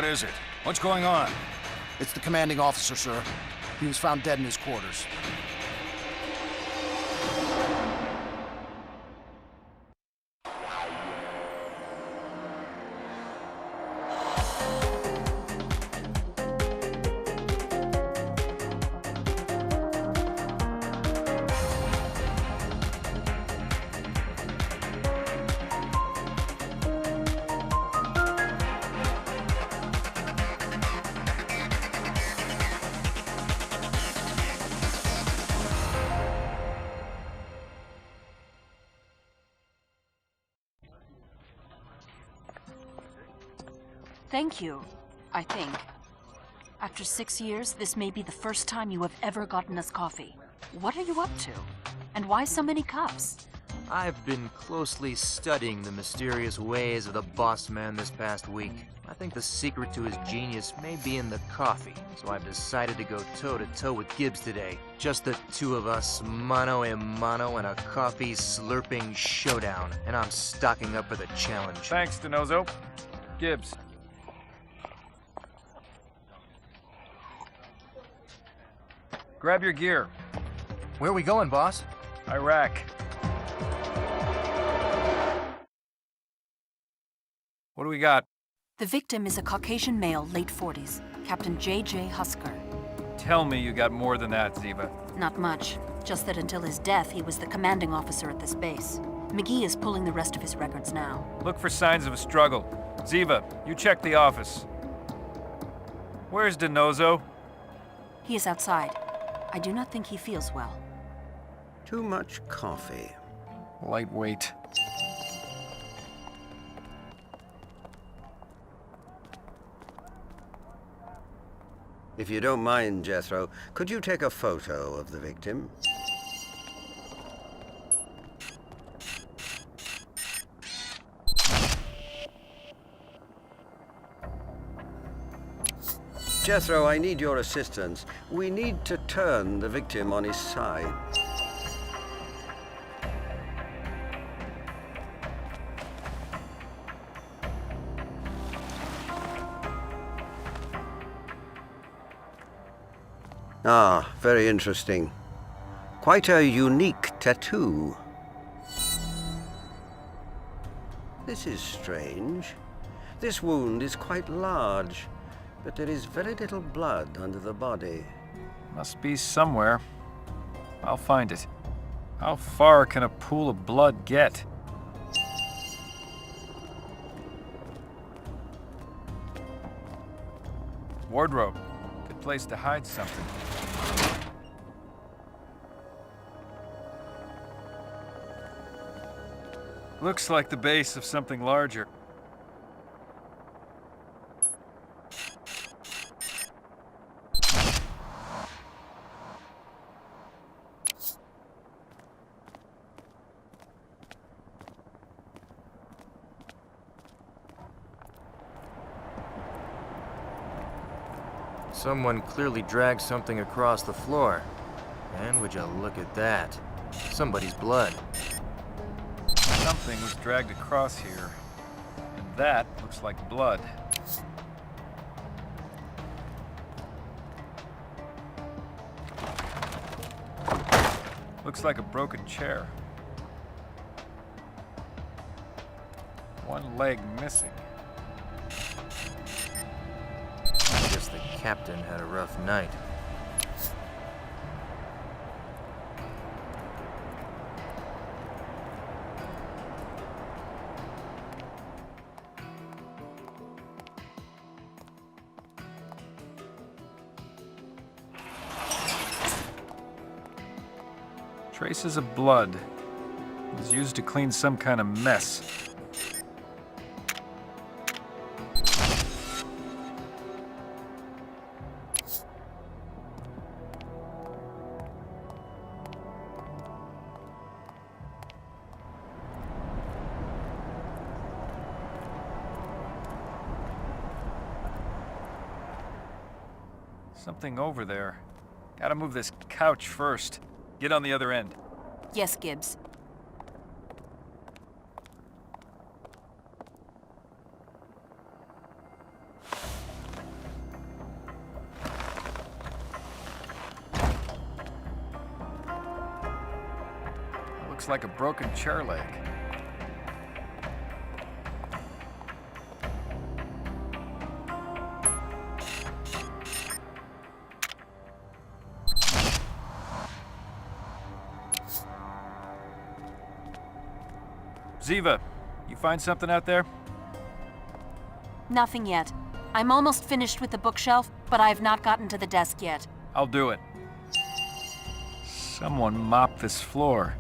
What is it? What's going on? It's the commanding officer, sir. He was found dead in his quarters. Thank you, I think. After 6 years, this may be the first time you have ever gotten us coffee. What are you up to? And why so many cups? I've been closely studying the mysterious ways of the boss man this past week. I think the secret to his genius may be in the coffee, so I've decided to go toe-to-toe with Gibbs today. Just the two of us, mano a mano, in a coffee slurping showdown, and I'm stocking up for the challenge. Thanks, Denozo. Gibbs. Grab your gear. Where are we going, boss? Iraq. What do we got? The victim is a Caucasian male, late 40s, Captain J.J. Husker. Tell me you got more than that, Ziva. Not much, just that until his death, he was the commanding officer at this base. McGee is pulling the rest of his records now. Look for signs of a struggle. Ziva, you check the office. Where's Denozo? He is outside. I do not think he feels well. Too much coffee. Lightweight. If you don't mind, Jethro, could you take a photo of the victim? Jethro, I need your assistance. We need to turn the victim on his side. Ah, very interesting. Quite a unique tattoo. This is strange. This wound is quite large, but there is very little blood under the body. Must be somewhere. I'll find it. How far can a pool of blood get? Wardrobe. Good place to hide something. Looks like the base of something larger. Someone clearly dragged something across the floor. And would you look at that? Somebody's blood. Something was dragged across here. And that looks like blood. Looks like a broken chair. One leg missing. I guess the captain had a rough night. Traces of blood. It was used to clean some kind of mess. Something over there. Gotta move this couch first. Get on the other end. Yes, Gibbs. Looks like a broken chair leg. Ziva, you find something out there? Nothing yet. I'm almost finished with the bookshelf, but I have not gotten to the desk yet. I'll do it. Someone mopped this floor.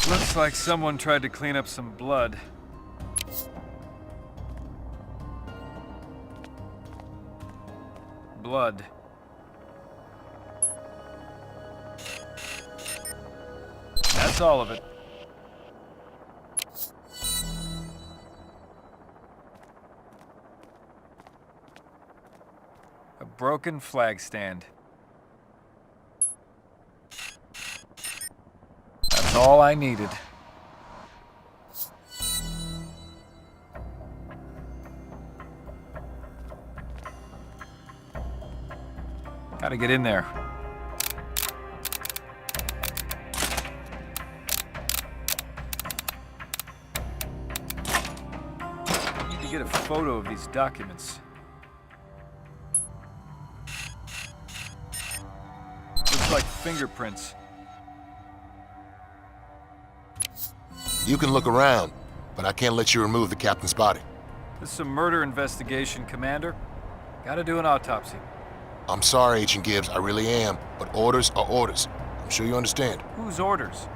Looks like someone tried to clean up some blood. Blood. That's all of it. A broken flag stand. That's all I needed. Gotta get in there. I need to get a photo of these documents. Looks like fingerprints. You can look around, but I can't let you remove the captain's body. This is a murder investigation, Commander. Gotta do an autopsy. I'm sorry, Agent Gibbs, I really am, but orders are orders. I'm sure you understand. Whose orders?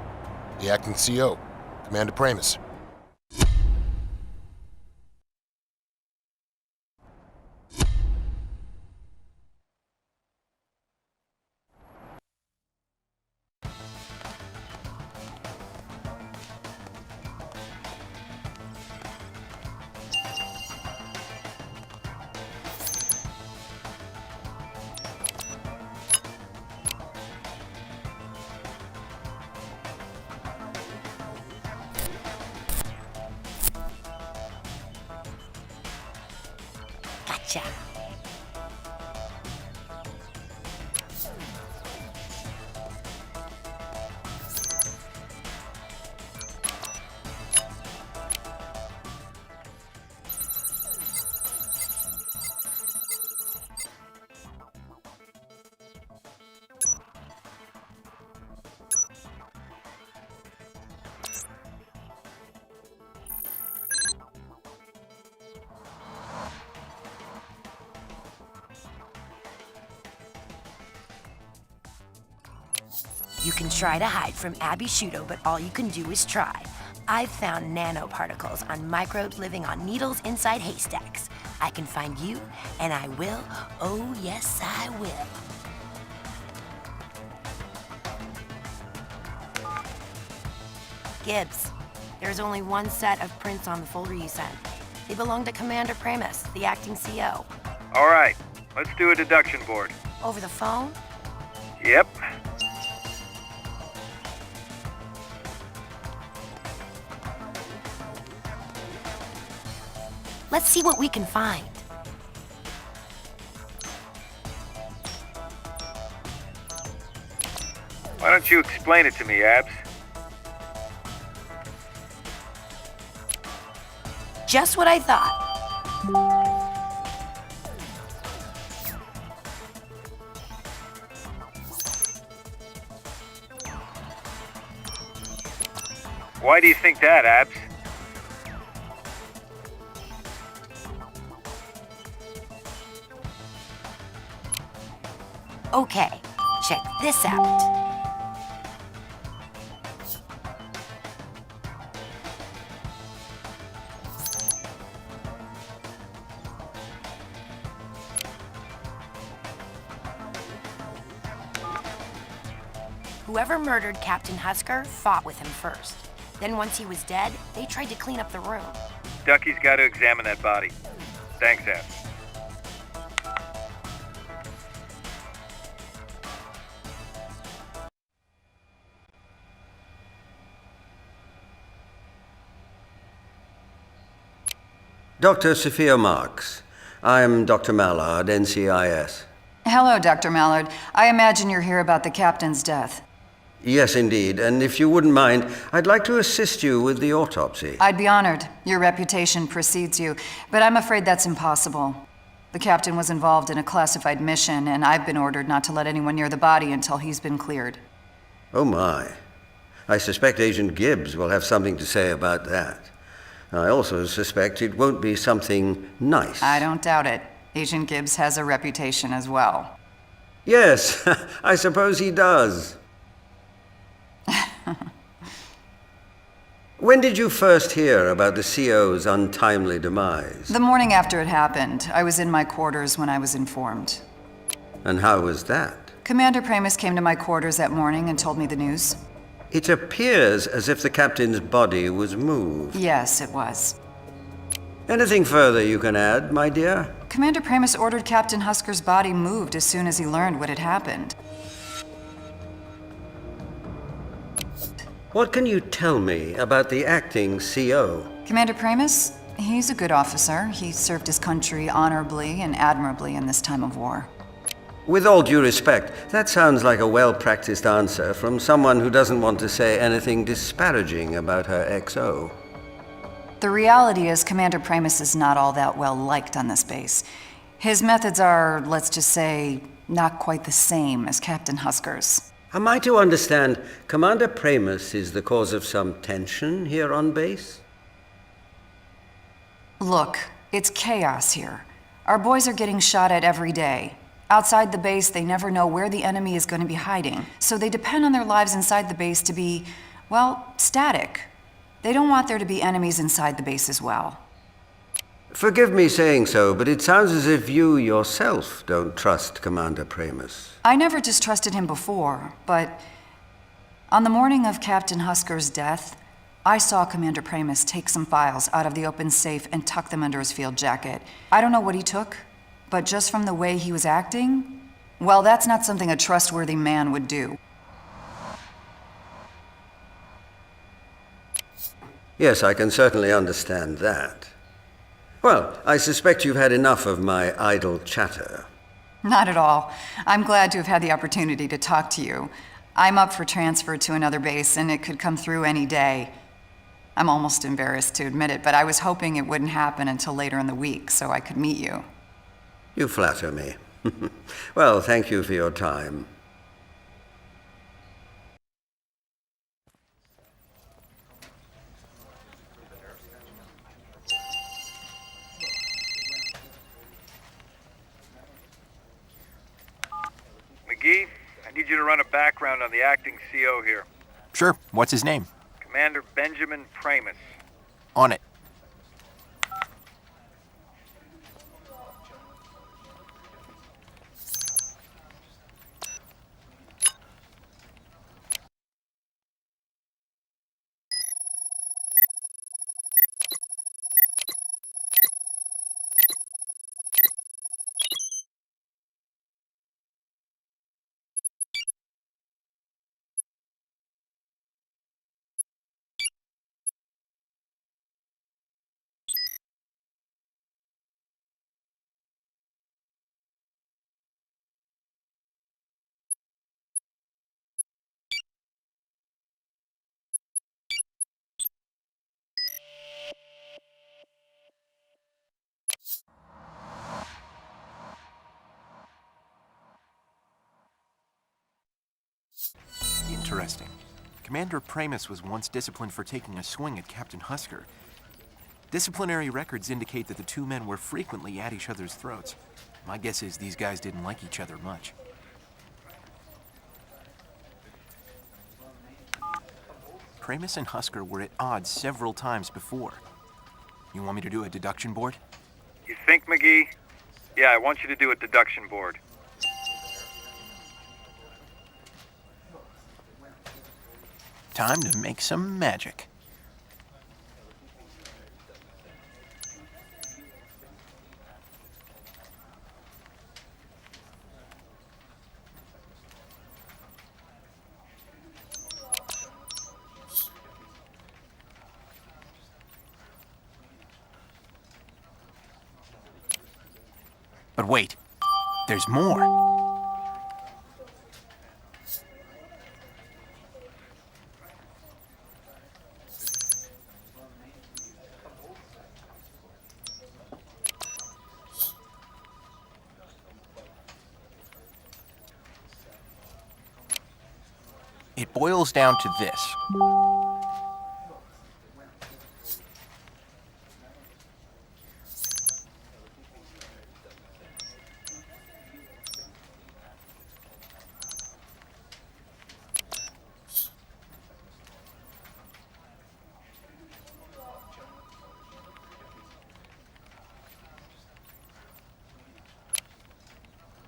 The acting CO, Commander Pramus. Gotcha. You can try to hide from Abby Shudo, but all you can do is try. I've found nanoparticles on microbes living on needles inside haystacks. I can find you, and I will. Oh, yes, I will. Gibbs, there's only one set of prints on the folder you sent. They belong to Commander Pramus, the acting CO. All right, let's do a deduction board. Over the phone? Yep. Let's see what we can find. Why don't you explain it to me, Abs? Just what I thought. Why do you think that, Abs? Okay, check this out. Whoever murdered Captain Husker fought with him first. Then once he was dead, they tried to clean up the room. Ducky's got to examine that body. Thanks, Abs. Dr. Sophia Marks. I'm Dr. Mallard, NCIS. Hello, Dr. Mallard. I imagine you're here about the captain's death. Yes, indeed. And if you wouldn't mind, I'd like to assist you with the autopsy. I'd be honored. Your reputation precedes you, but I'm afraid that's impossible. The captain was involved in a classified mission, and I've been ordered not to let anyone near the body until he's been cleared. Oh my. I suspect Agent Gibbs will have something to say about that. I also suspect it won't be something nice. I don't doubt it. Agent Gibbs has a reputation as well. Yes, I suppose he does. When did you first hear about the CO's untimely demise? The morning after it happened, I was in my quarters when I was informed. And how was that? Commander Pramus came to my quarters that morning and told me the news. It appears as if the captain's body was moved. Yes, it was. Anything further you can add, my dear? Commander Pramus ordered Captain Husker's body moved as soon as he learned what had happened. What can you tell me about the acting CO? Commander Pramus? He's a good officer. He served his country honorably and admirably in this time of war. With all due respect, that sounds like a well-practiced answer from someone who doesn't want to say anything disparaging about her XO. The reality is Commander Pramus is not all that well liked on this base. His methods are, let's just say, not quite the same as Captain Husker's. Am I to understand Commander Pramus is the cause of some tension here on base? Look, it's chaos here. Our boys are getting shot at every day. Outside the base, they never know where the enemy is going to be hiding, so they depend on their lives inside the base to be, well, static. They don't want there to be enemies inside the base as well. Forgive me saying so, but it sounds as if you yourself don't trust Commander Pramus. I never distrusted him before, but on the morning of Captain Husker's death, I saw Commander Pramus take some files out of the open safe and tuck them under his field jacket. I don't know what he took, but just from the way he was acting, well, that's not something a trustworthy man would do. Yes, I can certainly understand that. Well, I suspect you've had enough of my idle chatter. Not at all. I'm glad to have had the opportunity to talk to you. I'm up for transfer to another base, and it could come through any day. I'm almost embarrassed to admit it, but I was hoping it wouldn't happen until later in the week so I could meet you. You flatter me. Well, thank you for your time. McGee, I need you to run a background on the acting CO here. Sure. What's his name? Commander Benjamin Pramus. On it. Interesting. Commander Pramus was once disciplined for taking a swing at Captain Husker. Disciplinary records indicate that the two men were frequently at each other's throats. My guess is these guys didn't like each other much. Pramus and Husker were at odds several times before. You want me to do a deduction board? You think, McGee? Yeah, I want you to do a deduction board. Time to make some magic. But wait, there's more. It boils down to this.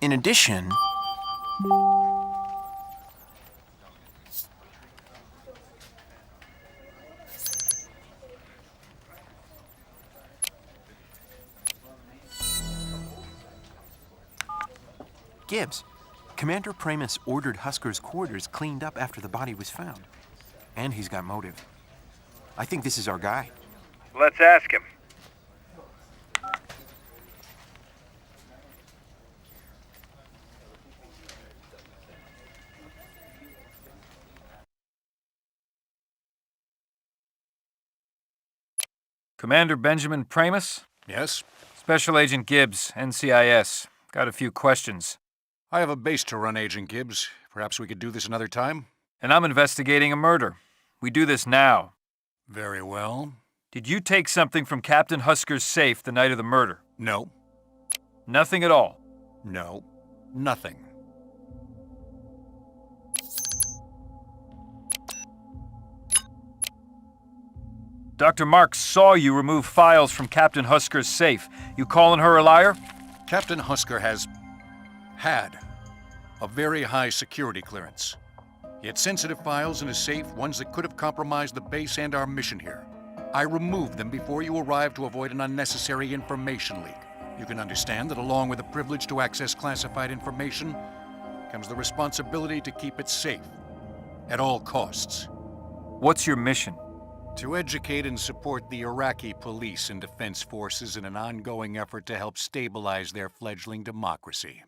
In addition, Gibbs, Commander Primus ordered Husker's quarters cleaned up after the body was found. And he's got motive. I think this is our guy. Let's ask him. Commander Benjamin Primus? Yes? Special Agent Gibbs, NCIS. Got a few questions. I have a base to run, Agent Gibbs. Perhaps we could do this another time? And I'm investigating a murder. We do this now. Very well. Did you take something from Captain Husker's safe the night of the murder? No. Nothing at all? No. Nothing. Dr. Marks saw you remove files from Captain Husker's safe. You calling her a liar? Captain Husker has had a very high security clearance. He had sensitive files in his safe, ones that could have compromised the base and our mission here. I removed them before you arrived to avoid an unnecessary information leak. You can understand that along with the privilege to access classified information comes the responsibility to keep it safe at all costs. What's your mission? To educate and support the Iraqi police and defense forces in an ongoing effort to help stabilize their fledgling democracy.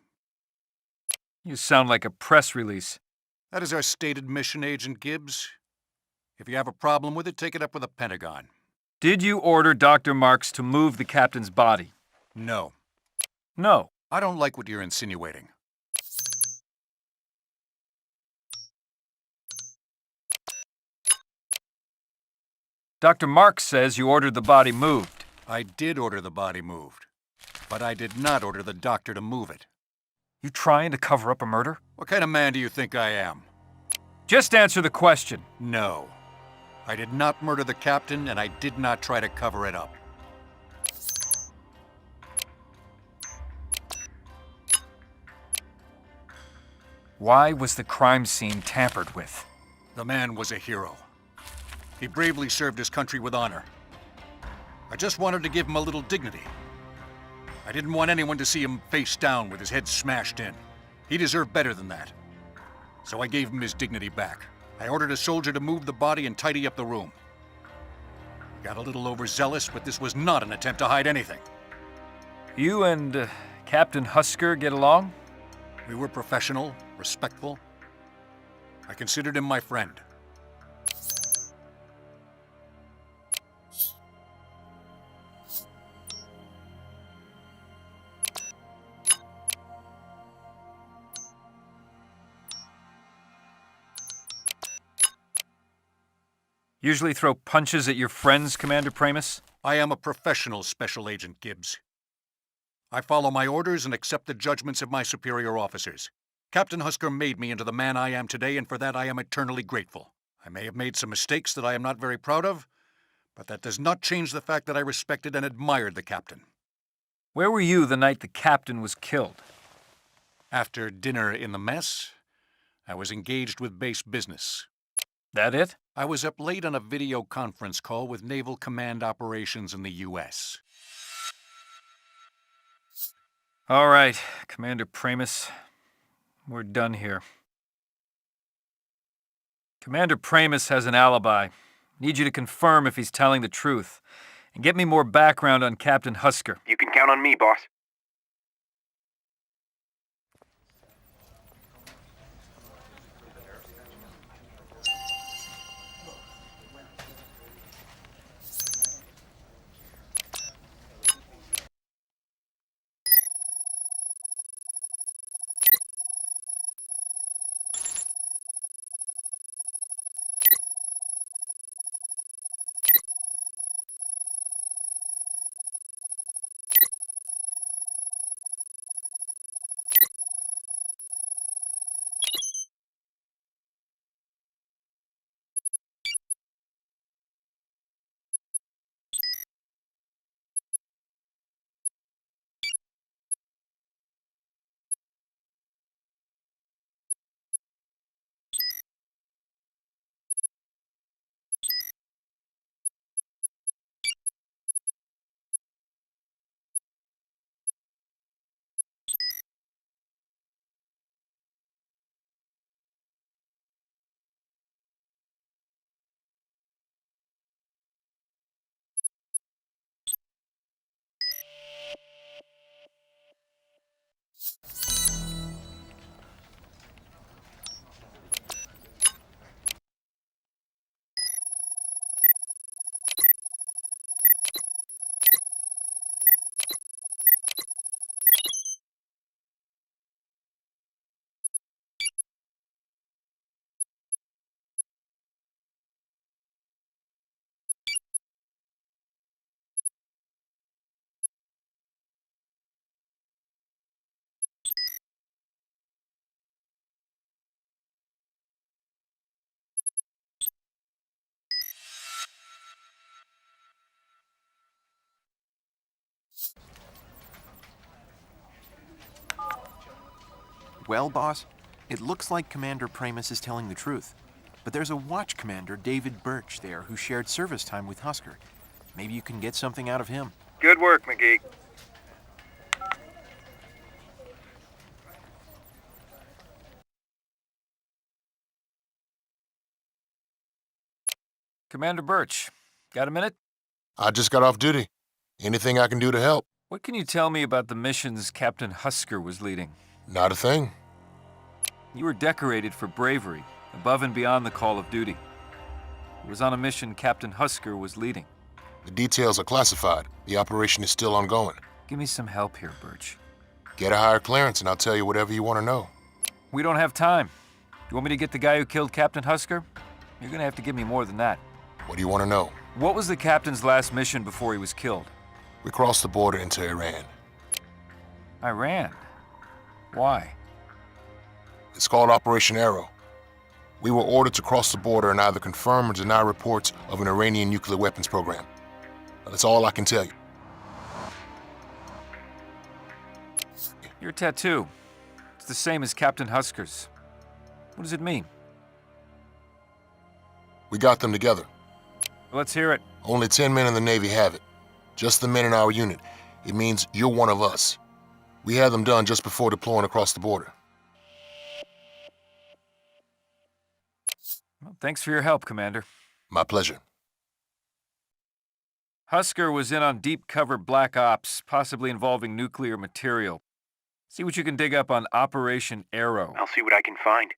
You sound like a press release. That is our stated mission, Agent Gibbs. If you have a problem with it, take it up with the Pentagon. Did you order Dr. Marks to move the captain's body? No. No. I don't like what you're insinuating. Dr. Marks says you ordered the body moved. I did order the body moved, but I did not order the doctor to move it. You trying to cover up a murder? What kind of man do you think I am? Just answer the question. No. I did not murder the captain, and I did not try to cover it up. Why was the crime scene tampered with? The man was a hero. He bravely served his country with honor. I just wanted to give him a little dignity. I didn't want anyone to see him face down with his head smashed in. He deserved better than that. So I gave him his dignity back. I ordered a soldier to move the body and tidy up the room. Got a little overzealous, but this was not an attempt to hide anything. You and Captain Husker get along? We were professional, respectful. I considered him my friend. Usually throw punches at your friends, Commander Primus? I am a professional, Special Agent Gibbs. I follow my orders and accept the judgments of my superior officers. Captain Husker made me into the man I am today, and for that I am eternally grateful. I may have made some mistakes that I am not very proud of, but that does not change the fact that I respected and admired the captain. Where were you the night the captain was killed? After dinner in the mess, I was engaged with base business. That it? I was up late on a video conference call with Naval Command Operations in the U.S. All right, Commander Primus. We're done here. Commander Primus has an alibi. Need you to confirm if he's telling the truth. And get me more background on Captain Husker. You can count on me, boss. Well, boss, it looks like Commander Pramus is telling the truth. But there's a watch commander, David Birch, there who shared service time with Husker. Maybe you can get something out of him. Good work, McGee. Commander Birch, got a minute? I just got off duty. Anything I can do to help? What can you tell me about the missions Captain Husker was leading? Not a thing. You were decorated for bravery, above and beyond the call of duty. It was on a mission Captain Husker was leading. The details are classified. The operation is still ongoing. Give me some help here, Birch. Get a higher clearance and I'll tell you whatever you want to know. We don't have time. You want me to get the guy who killed Captain Husker? You're gonna have to give me more than that. What do you want to know? What was the captain's last mission before he was killed? We crossed the border into Iran. Iran? Why? It's called Operation Arrow. We were ordered to cross the border and either confirm or deny reports of an Iranian nuclear weapons program. That's all I can tell you. Your tattoo. It's the same as Captain Husker's. What does it mean? We got them together. Let's hear it. Only 10 men in the Navy have it. Just the men in our unit. It means you're one of us. We had them done just before deploying across the border. Well, thanks for your help, Commander. My pleasure. Husker was in on deep cover black ops, possibly involving nuclear material. See what you can dig up on Operation Arrow. I'll see what I can find.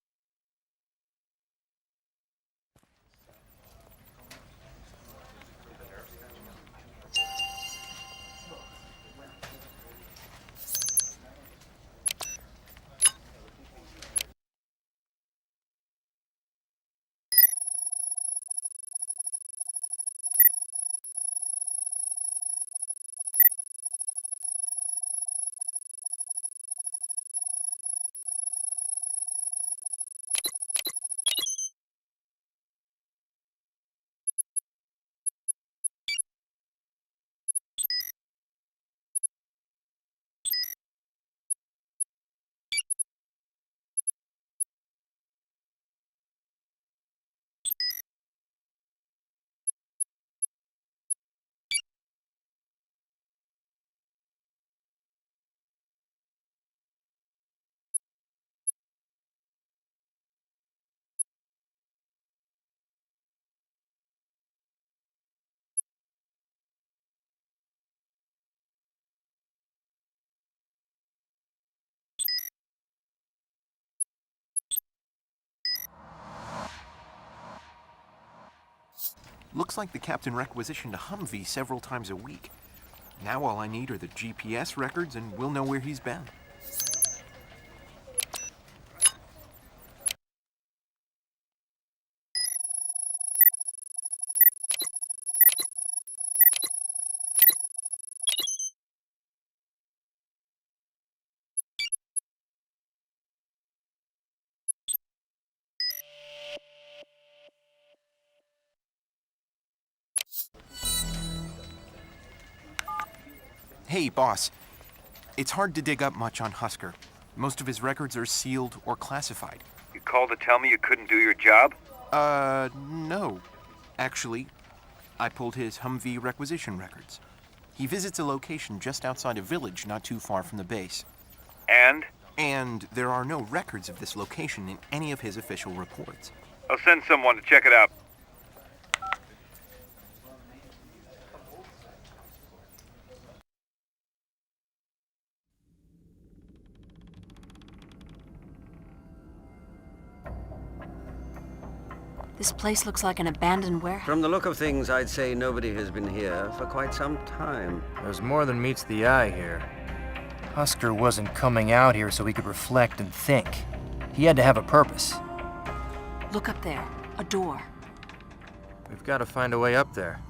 Looks like the captain requisitioned a Humvee several times a week. Now all I need are the GPS records and we'll know where he's been. Hey, boss. It's hard to dig up much on Husker. Most of his records are sealed or classified. You called to tell me you couldn't do your job? No. Actually, I pulled his Humvee requisition records. He visits a location just outside a village not too far from the base. And? And there are no records of this location in any of his official reports. I'll send someone to check it out. This place looks like an abandoned warehouse. From the look of things, I'd say nobody has been here for quite some time. There's more than meets the eye here. Husker wasn't coming out here so he could reflect and think. He had to have a purpose. Look up there. A door. We've got to find a way up there.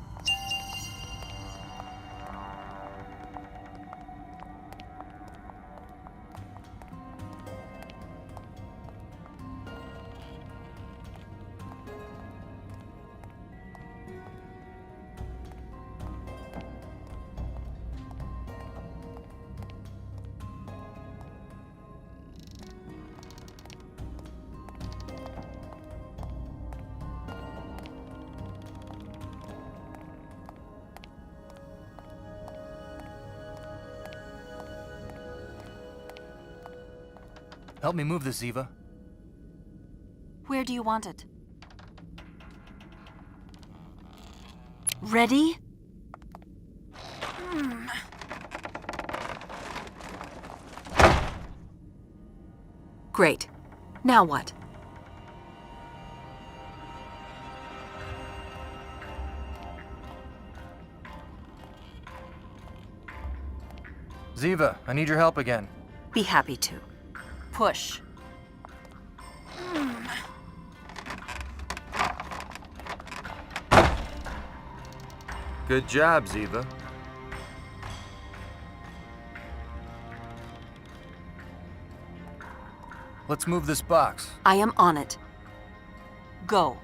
Help me move this, Ziva. Where do you want it? Ready? Great. Now what? Ziva, I need your help again. Be happy to. Push. Good job, Ziva. Let's move this box. I am on it. Go.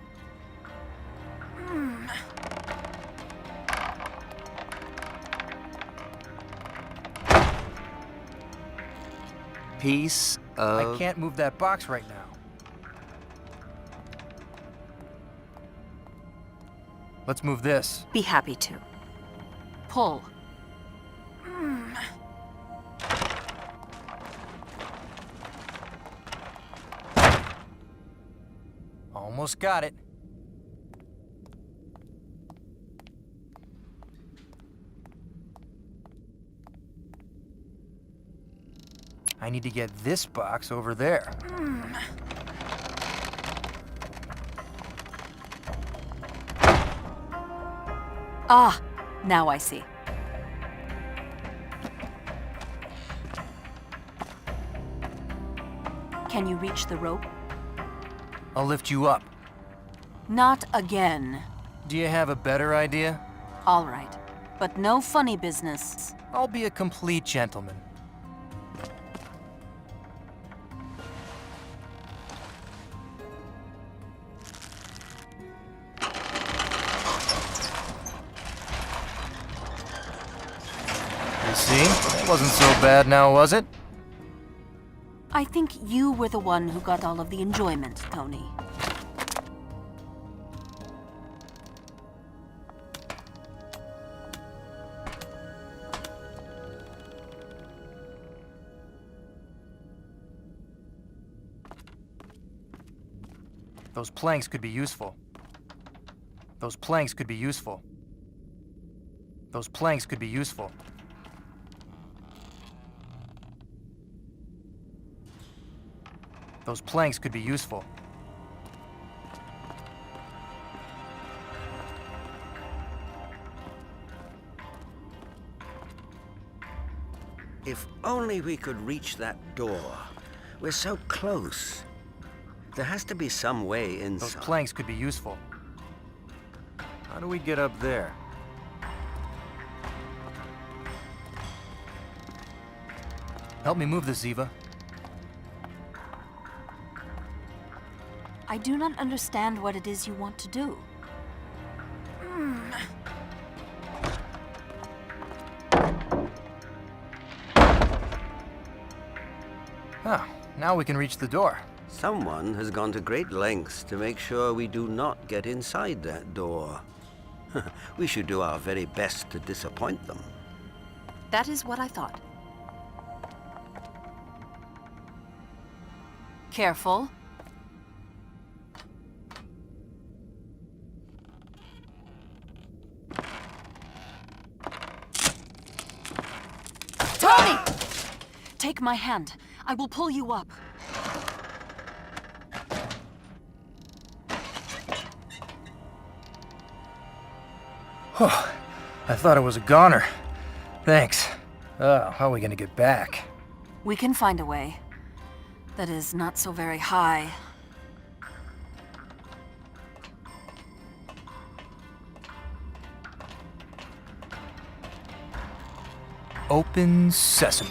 Piece of... I can't move that box right now. Let's move this. Be happy to. Pull. Almost got it. I need to get this box over there. Ah, now I see. Can you reach the rope? I'll lift you up. Not again. Do you have a better idea? All right, but no funny business. I'll be a complete gentleman. You see? That wasn't so bad now, was it? I think you were the one who got all of the enjoyment, Tony. Those planks could be useful. Those planks could be useful. Those planks could be useful. Those planks could be useful. If only we could reach that door. We're so close. There has to be some way inside. Those planks could be useful. How do we get up there? Help me move this, Ziva. I do not understand what it is you want to do. Ah, now we can reach the door. Someone has gone to great lengths to make sure we do not get inside that door. We should do our very best to disappoint them. That is what I thought. Careful. Tony! Take my hand. I will pull you up. Oh, I thought it was a goner. Thanks. Oh, how are we gonna get back? We can find a way. That is not so very high. Open sesame.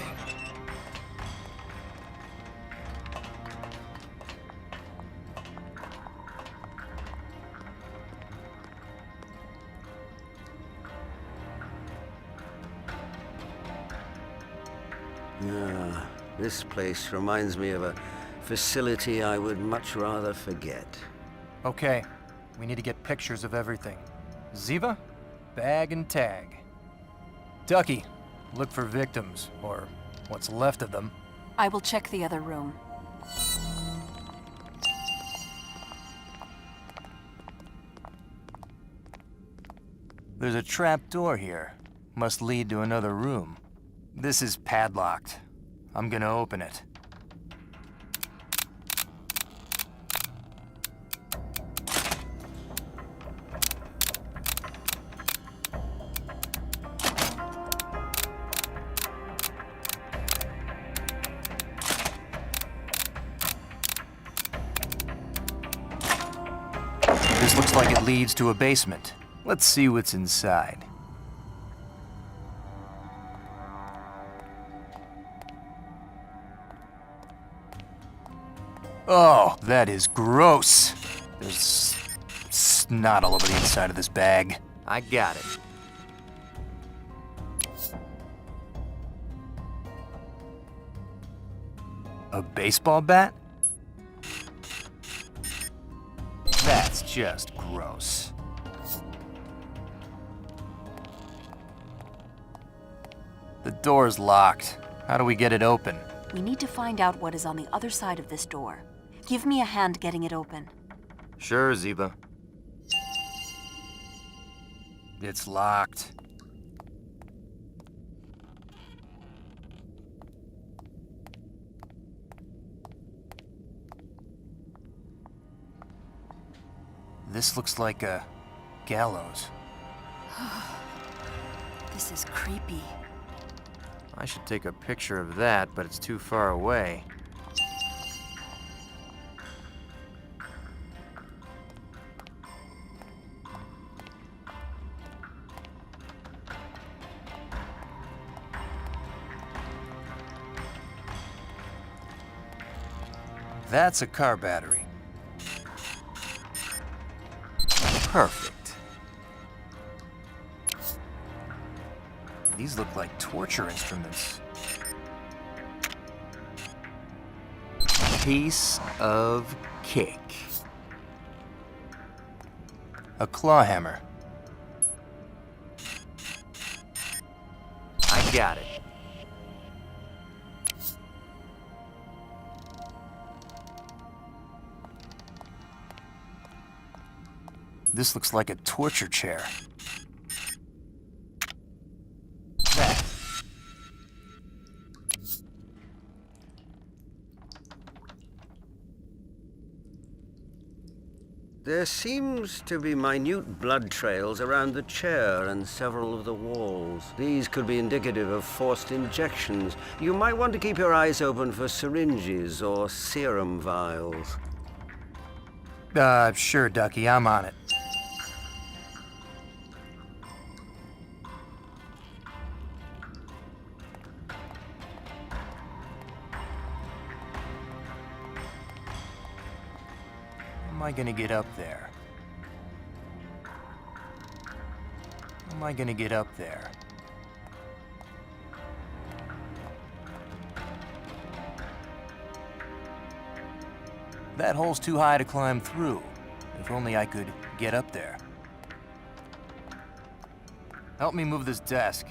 This place reminds me of a facility I would much rather forget. Okay, we need to get pictures of everything. Ziva, bag and tag. Ducky, look for victims, or what's left of them. I will check the other room. There's a trap door here. Must lead to another room. This is padlocked. I'm gonna open it. This looks like it leads to a basement. Let's see what's inside. Oh, that is gross. There's snot all over the inside of this bag. I got it. A baseball bat? That's just gross. The door's locked. How do we get it open? We need to find out what is on the other side of this door. Give me a hand getting it open. Sure, Ziba. It's locked. This looks like a gallows. This is creepy. I should take a picture of that, but it's too far away. That's a car battery. Perfect. These look like torture instruments. Piece of cake. A claw hammer. I got it. This looks like a torture chair. There seems to be minute blood trails around the chair and several of the walls. These could be indicative of forced injections. You might want to keep your eyes open for syringes or serum vials. Sure, Ducky, I'm on it. How am I gonna get up there? How am I gonna get up there? That hole's too high to climb through. If only I could get up there. Help me move this desk.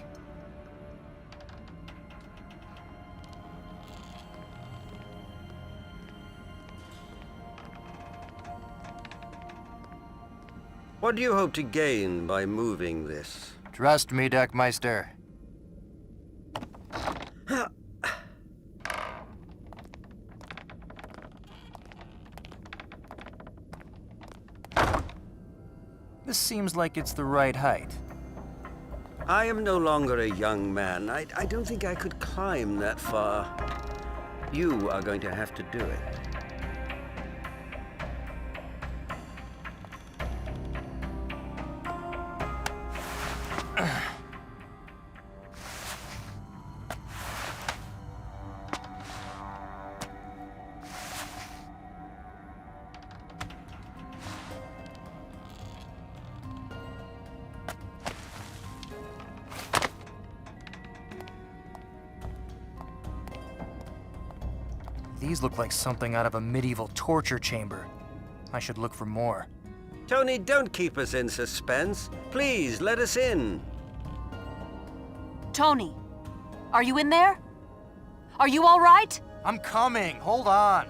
What do you hope to gain by moving this? Trust me, Deckmeister. This seems like it's the right height. I am no longer a young man. I don't think I could climb that far. You are going to have to do it. These look like something out of a medieval torture chamber. I should look for more. Tony, don't keep us in suspense. Please, let us in. Tony, are you in there? Are you all right? I'm coming. Hold on.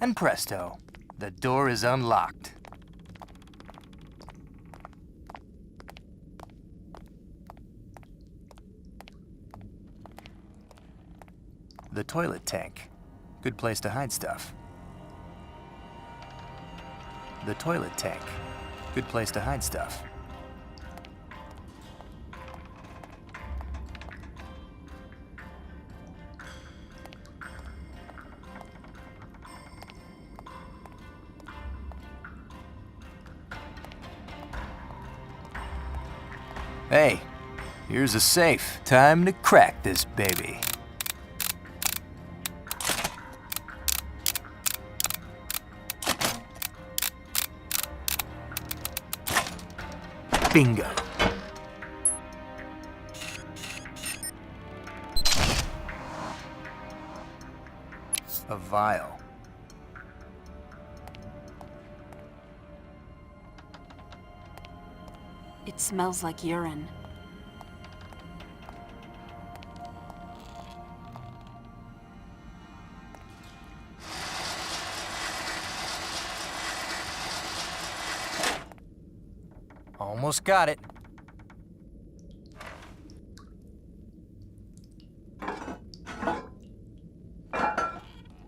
And presto, the door is unlocked. The toilet tank. Good place to hide stuff. The toilet tank. Good place to hide stuff. Hey, here's a safe. Time to crack this baby. Bingo. A vial. It smells like urine. Almost got it.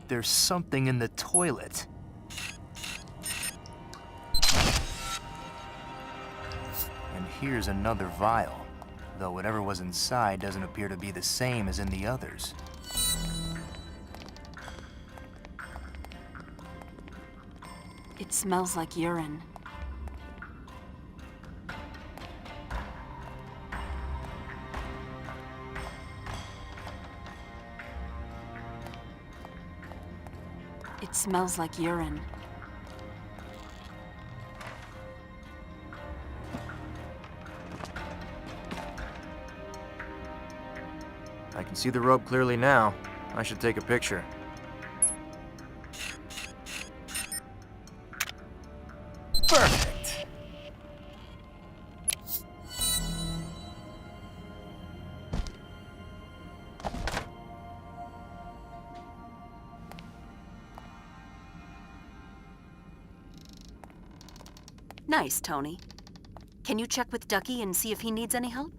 There's something in the toilet. And here's another vial, though whatever was inside doesn't appear to be the same as in the others. It smells like urine. It smells like urine. I can see the rope clearly now. I should take a picture. Perfect. Nice, Tony. Can you check with Ducky and see if he needs any help?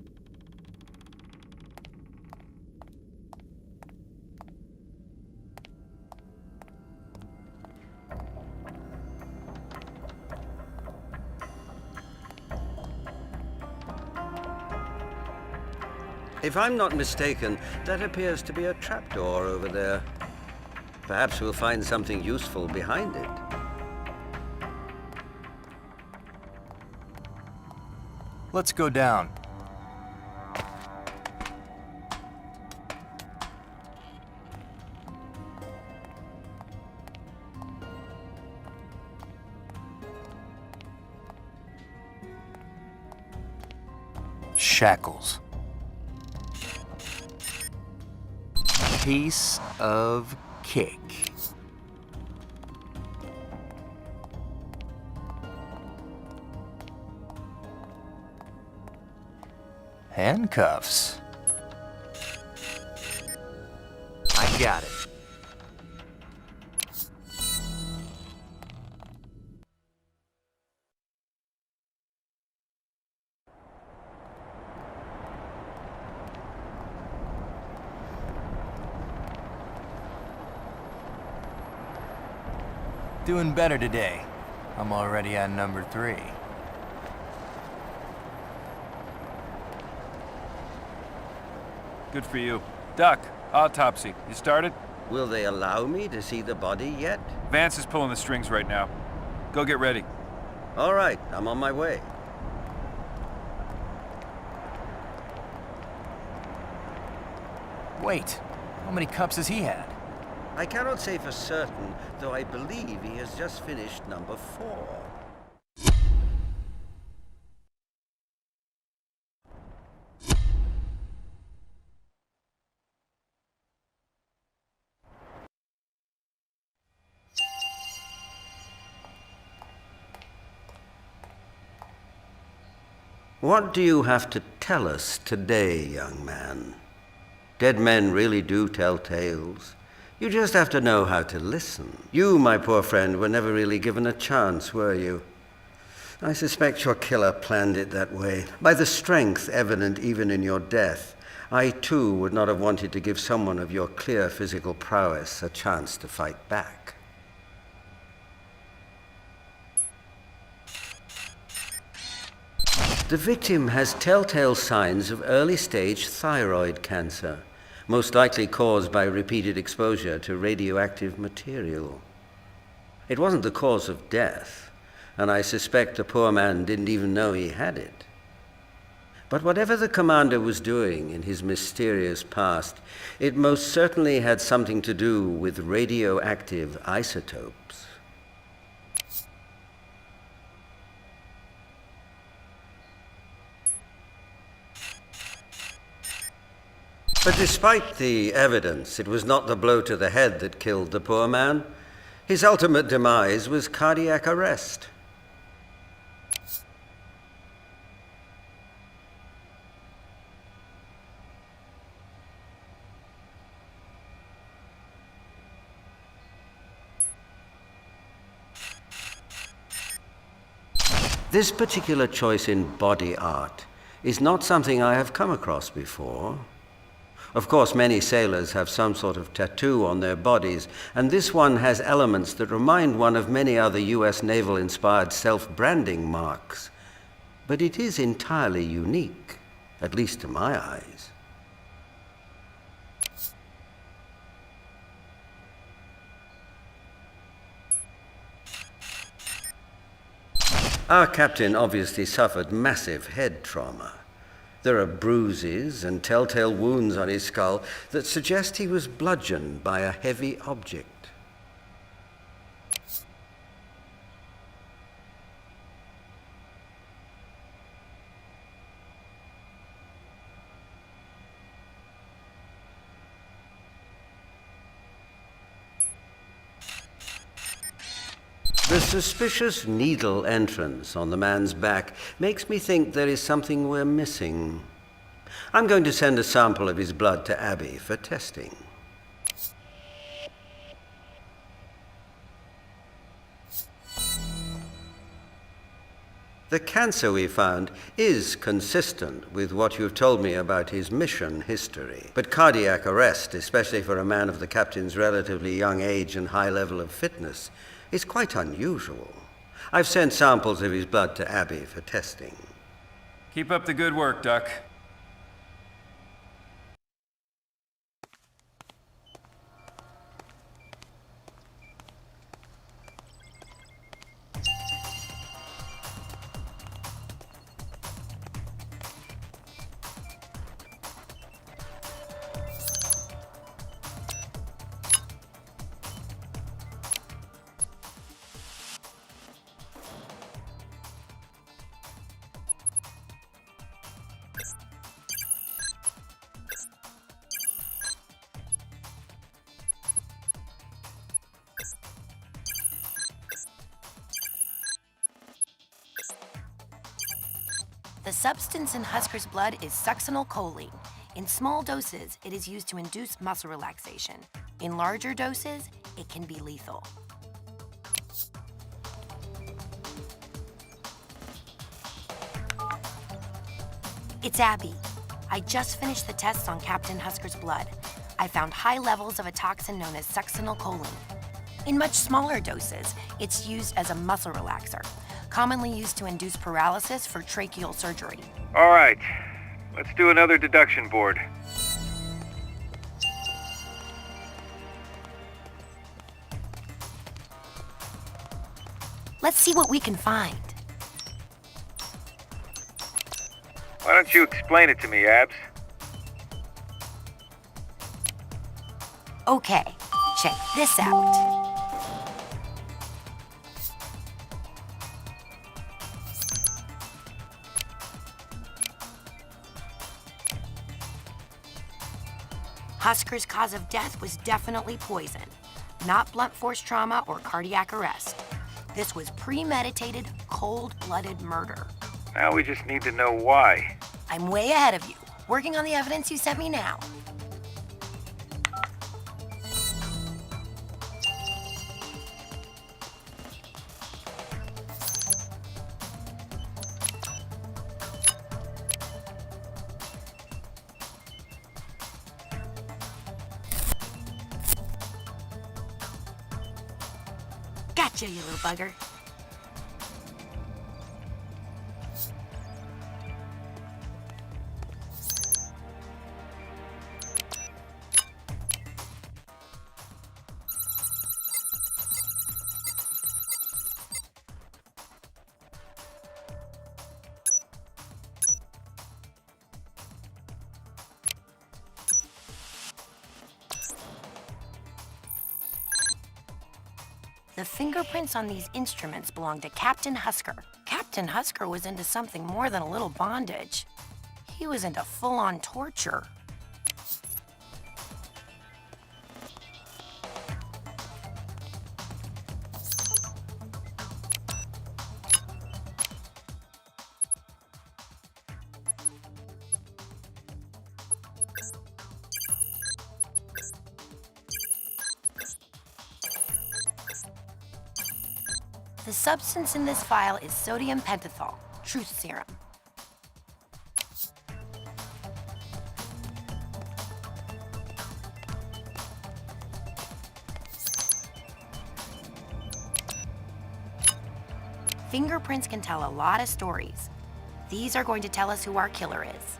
If I'm not mistaken, that appears to be a trapdoor over there. Perhaps we'll find something useful behind it. Let's go down. Shackles. Piece of cake. Handcuffs. I got it. Doing better today. I'm already on number 3. Good for you. Duck, autopsy. You started? Will they allow me to see the body yet? Vance is pulling the strings right now. Go get ready. All right, I'm on my way. Wait, how many cups has he had? I cannot say for certain, though I believe he has just finished number 4. What do you have to tell us today, young man? Dead men really do tell tales. You just have to know how to listen. You, my poor friend, were never really given a chance, were you? I suspect your killer planned it that way. By the strength evident even in your death, I too would not have wanted to give someone of your clear physical prowess a chance to fight back. The victim has telltale signs of early-stage thyroid cancer, most likely caused by repeated exposure to radioactive material. It wasn't the cause of death, and I suspect the poor man didn't even know he had it. But whatever the commander was doing in his mysterious past, it most certainly had something to do with radioactive isotopes. But despite the evidence, it was not the blow to the head that killed the poor man. His ultimate demise was cardiac arrest. This particular choice in body art is not something I have come across before. Of course, many sailors have some sort of tattoo on their bodies, and this one has elements that remind one of many other U.S. naval-inspired self-branding marks. But it is entirely unique, at least to my eyes. Our captain obviously suffered massive head trauma. There are bruises and telltale wounds on his skull that suggest he was bludgeoned by a heavy object. The suspicious needle entrance on the man's back makes me think there is something we're missing. I'm going to send a sample of his blood to Abby for testing. The cancer we found is consistent with what you've told me about his mission history. But cardiac arrest, especially for a man of the captain's relatively young age and high level of fitness, is quite unusual. I've sent samples of his blood to Abby for testing. Keep up the good work, Duck. The substance in Husker's blood is succinylcholine. In small doses, it is used to induce muscle relaxation. In larger doses, it can be lethal. It's Abby. I just finished the tests on Captain Husker's blood. I found high levels of a toxin known as succinylcholine. In much smaller doses, it's used as a muscle relaxer, commonly used to induce paralysis for tracheal surgery. All right, let's do another deduction board. Let's see what we can find. Why don't you explain it to me, Abs? Okay, check this out. Husker's cause of death was definitely poison, not blunt force trauma or cardiac arrest. This was premeditated, cold-blooded murder. Now we just need to know why. I'm way ahead of you, working on the evidence you sent me now. Gotcha, you little bugger. The fingerprints on these instruments belong to Captain Husker. Captain Husker was into something more than a little bondage. He was into full-on torture. The substance in this file is sodium pentothal, truth serum. Fingerprints can tell a lot of stories. These are going to tell us who our killer is.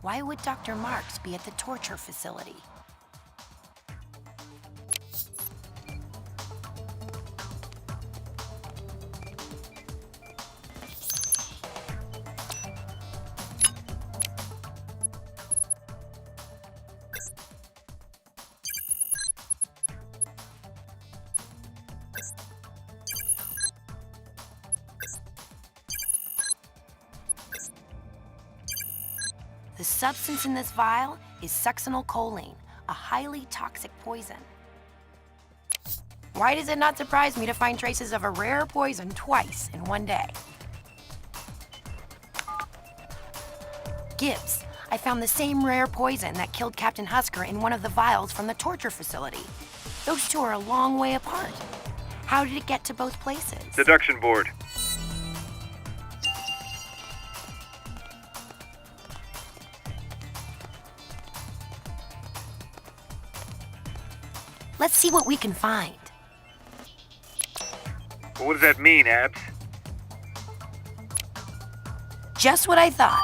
Why would Dr. Marks be at the torture facility? The substance in this vial is succinylcholine, a highly toxic poison. Why does it not surprise me to find traces of a rare poison twice in one day? Gibbs, I found the same rare poison that killed Captain Husker in one of the vials from the torture facility. Those two are a long way apart. How did it get to both places? Deduction board. Let's see what we can find. What does that mean, Abs? Just what I thought.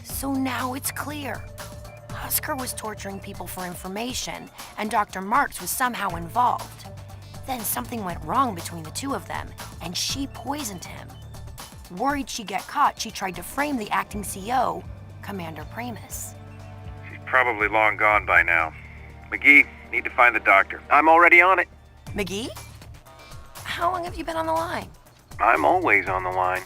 So now it's clear. Husker was torturing people for information, and Dr. Marks was somehow involved. Then something went wrong between the two of them, and she poisoned him. Worried she'd get caught, she tried to frame the acting CEO, Commander Pramis. She's probably long gone by now. McGee, need to find the doctor. I'm already on it. McGee? How long have you been on the line? I'm always on the line.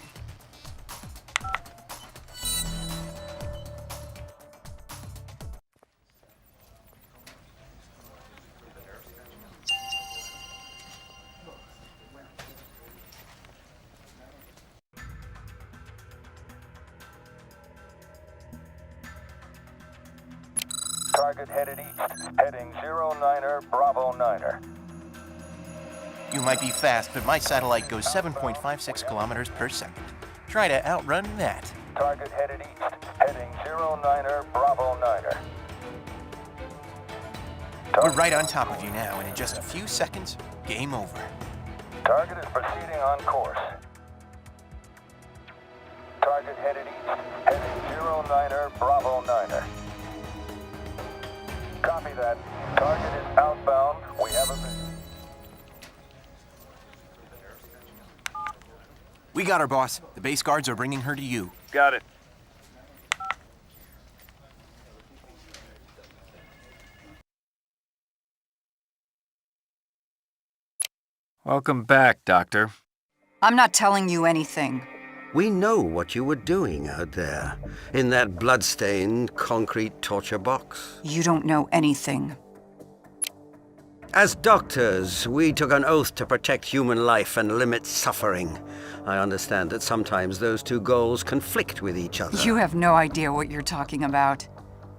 Target headed east, heading 09er, Bravo 9er. You might be fast, but my satellite goes 7.56 kilometers per second. Try to outrun that. Target headed east, heading 09er, Bravo 9er. We're right on top of you now, and in just a few seconds, game over. Target is proceeding on course. Target headed east, heading 09er, Bravo 9er. Copy that. Target is outbound. We have a... We got her, boss. The base guards are bringing her to you. Got it. Welcome back, Doctor. I'm not telling you anything. We know what you were doing out there, in that blood-stained concrete torture box. You don't know anything. As doctors, we took an oath to protect human life and limit suffering. I understand that sometimes those two goals conflict with each other. You have no idea what you're talking about.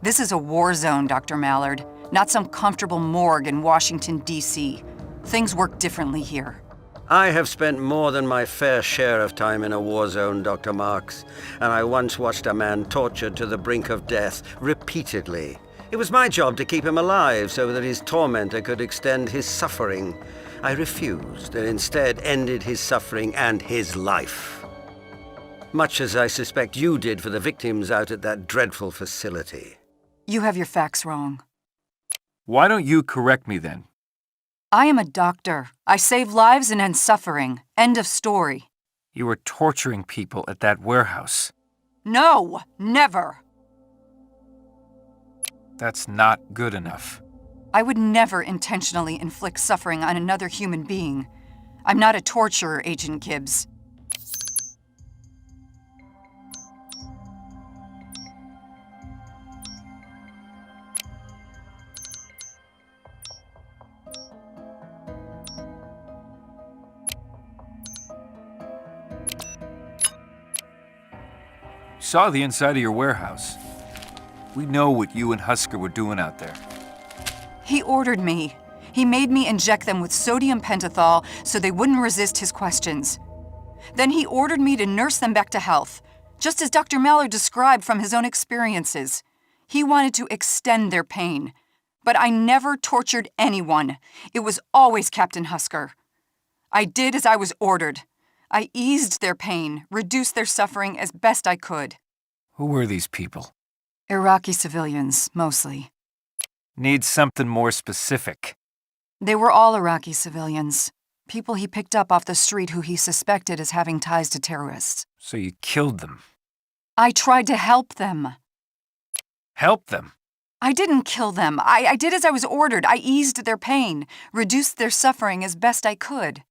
This is a war zone, Dr. Mallard, not some comfortable morgue in Washington, D.C. Things work differently here. I have spent more than my fair share of time in a war zone, Dr. Marks, and I once watched a man tortured to the brink of death repeatedly. It was my job to keep him alive so that his tormentor could extend his suffering. I refused and instead ended his suffering and his life. Much as I suspect you did for the victims out at that dreadful facility. You have your facts wrong. Why don't you correct me then? I am a doctor. I save lives and end suffering. End of story. You were torturing people at that warehouse. No, never. That's not good enough. I would never intentionally inflict suffering on another human being. I'm not a torturer, Agent Gibbs. Saw the inside of your warehouse. We know what you and Husker were doing out there. He ordered me. He made me inject them with sodium pentothal so they wouldn't resist his questions. Then he ordered me to nurse them back to health, just as Dr. Mallard described from his own experiences. He wanted to extend their pain. But I never tortured anyone. It was always Captain Husker. I did as I was ordered. I eased their pain, reduced their suffering as best I could. Who were these people? Iraqi civilians, mostly. Need something more specific. They were all Iraqi civilians. People he picked up off the street who he suspected as having ties to terrorists. So you killed them. I tried to help them. Help them? I didn't kill them. I did as I was ordered. I eased their pain, reduced their suffering as best I could.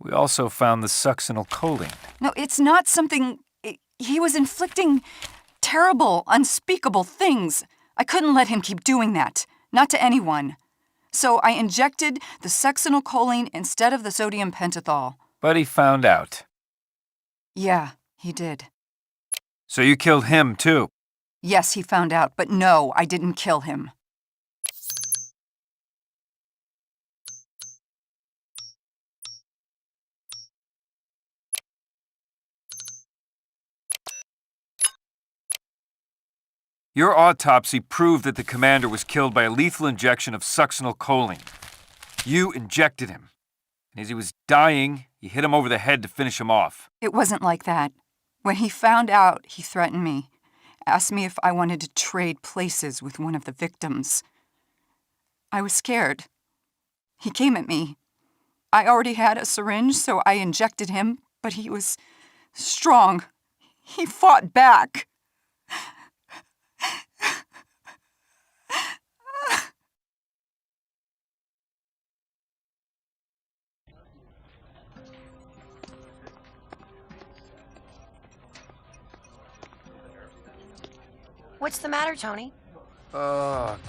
We also found the succinylcholine. No, it's not something... He was inflicting terrible, unspeakable things. I couldn't let him keep doing that. Not to anyone. So I injected the succinylcholine instead of the sodium pentothal. But he found out. Yeah, he did. So you killed him, too? Yes, he found out, but no, I didn't kill him. Your autopsy proved that the commander was killed by a lethal injection of succinylcholine. You injected him. And as he was dying, you hit him over the head to finish him off. It wasn't like that. When he found out, he threatened me. Asked me if I wanted to trade places with one of the victims. I was scared. He came at me. I already had a syringe, so I injected him, but he was strong. He fought back. What's the matter, Tony?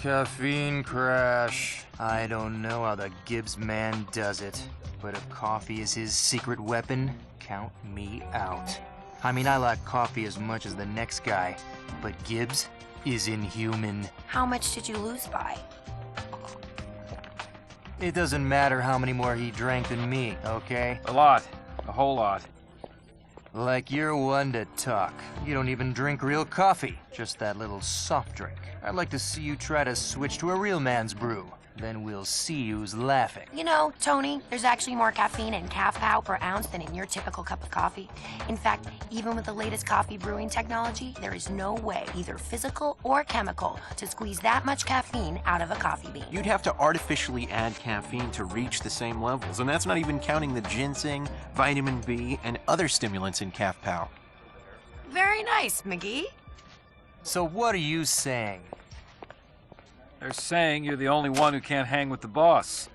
Caffeine crash. I don't know how the Gibbs man does it, but if coffee is his secret weapon, count me out. I mean, I like coffee as much as the next guy, but Gibbs is inhuman. How much did you lose by? It doesn't matter how many more he drank than me, okay? A lot. A whole lot. Like you're one to talk. You don't even drink real coffee, just that little soft drink. I'd like to see you try to switch to a real man's brew. Then we'll see who's laughing. You know, Tony, there's actually more caffeine in calf cow per ounce than in your typical cup of coffee. In fact, even with the latest coffee brewing technology, there is no way, either physical or chemical, to squeeze that much caffeine out of a coffee bean. You'd have to artificially add caffeine to reach the same levels, and that's not even counting the ginseng, vitamin B, and other stimulants in calf cow. Very nice, McGee. So what are you saying? They're saying you're the only one who can't hang with the boss.